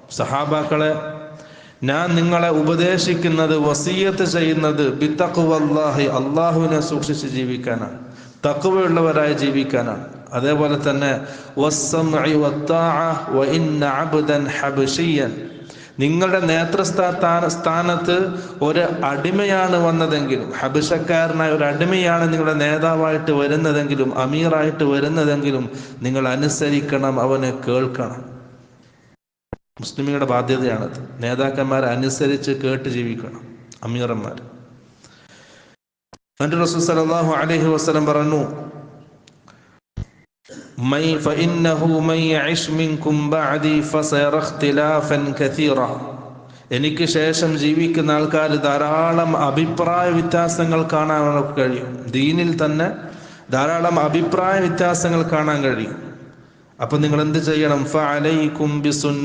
സഹാബാക്കളെ, ഞാൻ നിങ്ങളെ ഉപദേശിക്കുന്നത്, വസിയത്ത് ചെയ്യുന്നത് ബിത്തഖ്വല്ലാഹി, അള്ളാഹുവിനെ സൂക്ഷിച്ച് ജീവിക്കാനാണ്, തഖ്വയുള്ളവരായി ജീവിക്കാനാണ്. അതേപോലെ തന്നെ വസ്സംഇ വത്താഅ വഇന്ന അബ്ദൻ ഹബശിയൻ, നിങ്ങളുടെ നേതൃസ്ഥാനത്ത് ഒരു അടിമയാണ് വന്നതെങ്കിലും, ഹബശക്കാരനായ ഒരു അടിമയാണ് നിങ്ങളുടെ നേതാവായിട്ട് വരുന്നതെങ്കിലും, അമീറായിട്ട് വരുന്നതെങ്കിലും നിങ്ങൾ അനുസരിക്കണം, അവനെ കേൾക്കണം. മുസ്ലിമിയുടെ ബാധ്യതയാണത്. നേതാക്കന്മാരെ അനുസരിച്ച് കേട്ട് ജീവിക്കണം, അമീറന്മാർ. റസൂൽ സല്ലല്ലാഹു അലൈഹി വസല്ലം പറഞ്ഞു, എനിക്ക് ശേഷം ജീവിക്കുന്ന ആൾക്കാർ ധാരാളം അഭിപ്രായ വ്യത്യാസങ്ങൾ കാണാൻ കഴിയും. ദീനിൽ തന്നെ ധാരാളം അഭിപ്രായ വ്യത്യാസങ്ങൾ കാണാൻ കഴിയും. അപ്പൊ നിങ്ങൾ എന്ത് ചെയ്യണം? ഫഅലൈക്കും ബിസുന്ന